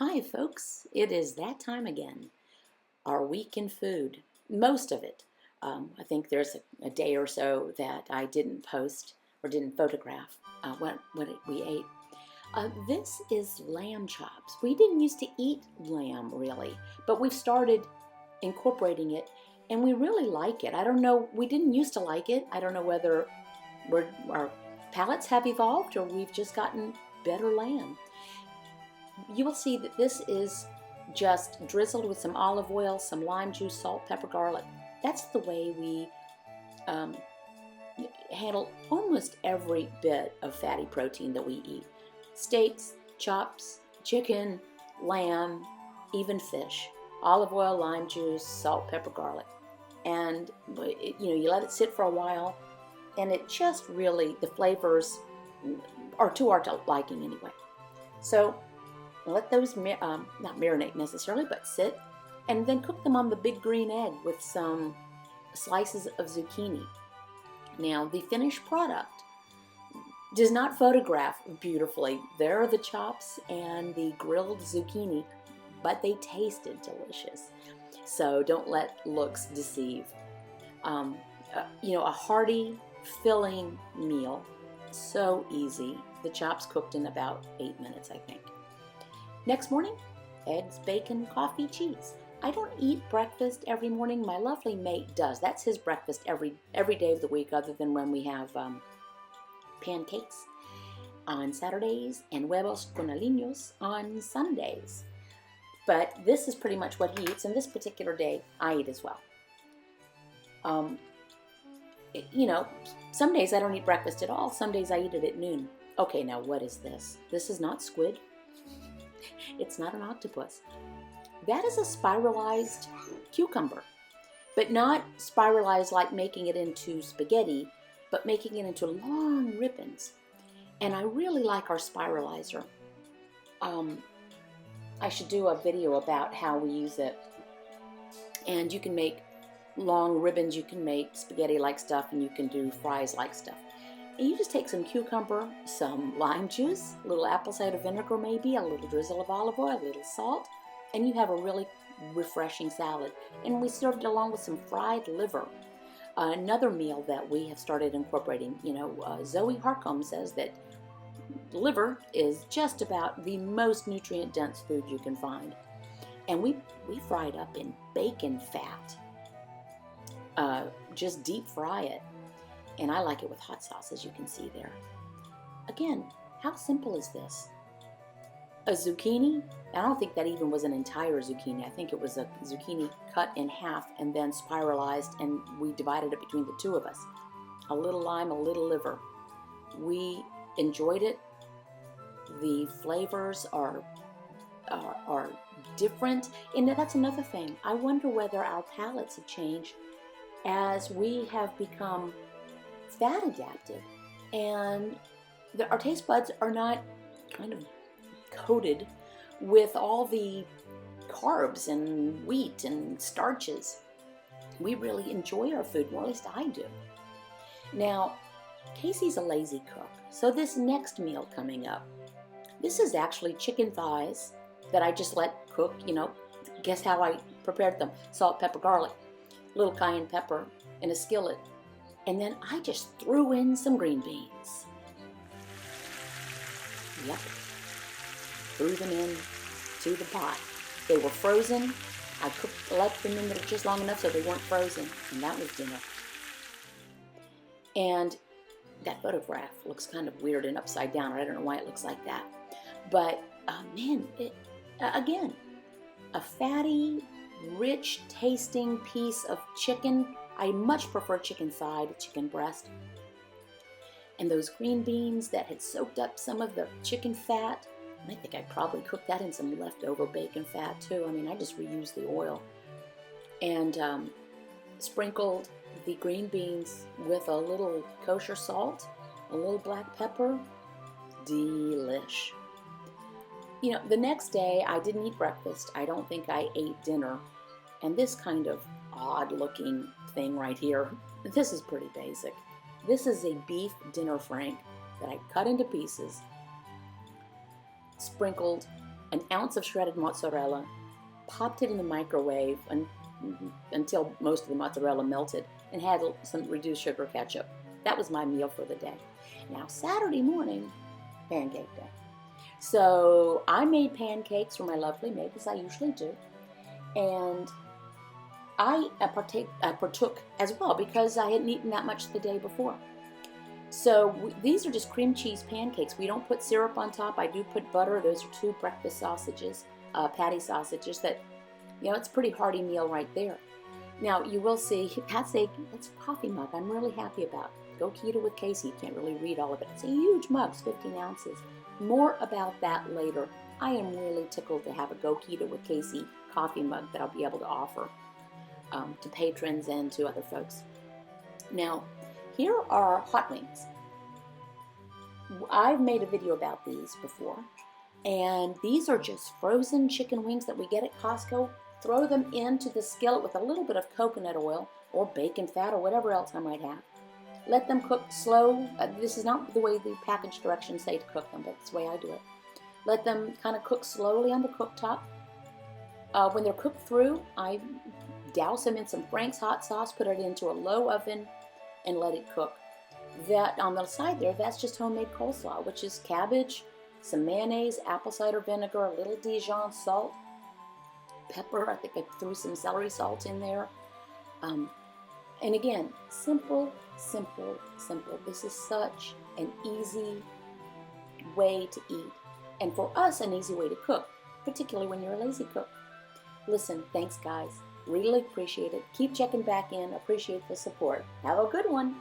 Hi, folks. It is that time again. Our week in food. Most of it. I think there's a day or so that I didn't post or didn't photograph what we ate. This is lamb chops. We didn't used to eat lamb really, but we've started incorporating it and we really like it. I don't know, we didn't used to like it. I don't know whether our palates have evolved or we've just gotten better lamb. You will see that this is just drizzled with some olive oil, some lime juice, salt, pepper, garlic. That's the way we handle almost every bit of fatty protein that we eat. Steaks, chops, chicken, lamb, even fish. Olive oil, lime juice, salt, pepper, garlic. And you let it sit for a while, and it just really, the flavors are to our liking anyway. So let those not marinate necessarily, but sit, and then cook them on the big green egg with some slices of zucchini. Now, the finished product does not photograph beautifully. There are the chops and the grilled zucchini, but they tasted delicious. So don't let looks deceive. A hearty, filling meal. So easy. The chops cooked in about 8 minutes, I think. Next morning, eggs, bacon, coffee, cheese. I don't eat breakfast every morning. My lovely mate does. That's his breakfast every day of the week, other than when we have pancakes on Saturdays and huevos con aliños on Sundays. But this is pretty much what he eats, and this particular day I eat as well. Some days I don't eat breakfast at all. Some days I eat it at noon. Okay, now what is this? This is not squid. It's not an octopus. That is a spiralized cucumber, but not spiralized like making it into spaghetti, but making it into long ribbons. And I really like our spiralizer. I should do a video about how we use it. And you can make long ribbons, you can make spaghetti-like stuff, and you can do fries-like stuff. And you just take some cucumber, some lime juice, a little apple cider vinegar maybe, a little drizzle of olive oil, a little salt, and you have a really refreshing salad. And we served it along with some fried liver. Another meal that we have started incorporating, Zoe Harcombe says that liver is just about the most nutrient-dense food you can find. And we fry it up in bacon fat. Just deep fry it. And I like it with hot sauce, as you can see there. Again, how simple is this? A zucchini, I don't think that even was an entire zucchini. I think it was a zucchini cut in half and then spiralized, and we divided it between the two of us. A little lime, a little liver. We enjoyed it. The flavors are different. And that's another thing. I wonder whether our palates have changed as we have become fat adapted, and our taste buds are not kind of coated with all the carbs and wheat and starches. We really enjoy our food more, at least I do. Now, Casey's a lazy cook, so this next meal coming up, this is actually chicken thighs that I just let cook. Guess how I prepared them? Salt, pepper, garlic, little cayenne pepper in a skillet. And then I just threw in some green beans. Yep. Threw them in to the pot. They were frozen. I left them in there just long enough so they weren't frozen. And that was dinner. And that photograph looks kind of weird and upside down. I don't know why it looks like that. But, again, a fatty, rich tasting piece of chicken. I much prefer chicken thigh to chicken breast. And those green beans that had soaked up some of the chicken fat, and I think I probably cooked that in some leftover bacon fat too. I just reused the oil. And sprinkled the green beans with a little kosher salt, a little black pepper. Delish. The next day I didn't eat breakfast. I don't think I ate dinner. And this kind of odd looking thing right here, this is pretty basic. This is a beef dinner frank that I cut into pieces, sprinkled an ounce of shredded mozzarella, popped it in the microwave until most of the mozzarella melted, and had some reduced sugar ketchup. That was my meal for the day. Now, Saturday morning, pancake day. So I made pancakes for my lovely maid, as I usually do, and I partook as well because I hadn't eaten that much the day before. So these are just cream cheese pancakes. We don't put syrup on top. I do put butter. Those are 2 breakfast sausages, patty sausages. That, it's a pretty hearty meal right there. Now you will see that's a coffee mug. I'm really happy about. Go Keto with Casey. You can't really read all of it. It's a huge mug, it's 15 ounces. More about that later. I am really tickled to have a Go Keto with Casey coffee mug that I'll be able to offer to patrons and to other folks. Now, here are hot wings. I've made a video about these before, and these are just frozen chicken wings that we get at Costco. Throw them into the skillet with a little bit of coconut oil or bacon fat or whatever else I might have. Let them cook slow. This is not the way the package directions say to cook them, but it's the way I do it. Let them kind of cook slowly on the cooktop. When they're cooked through, I douse them in some Frank's hot sauce, put it into a low oven, and let it cook. That on the side there, that's just homemade coleslaw, which is cabbage, some mayonnaise, apple cider vinegar, a little Dijon salt, pepper. I think I threw some celery salt in there. And again, simple, simple, simple. This is such an easy way to eat. And for us, an easy way to cook, particularly when you're a lazy cook. Listen, thanks guys. Really appreciate it. Keep checking back in. Appreciate the support. Have a good one.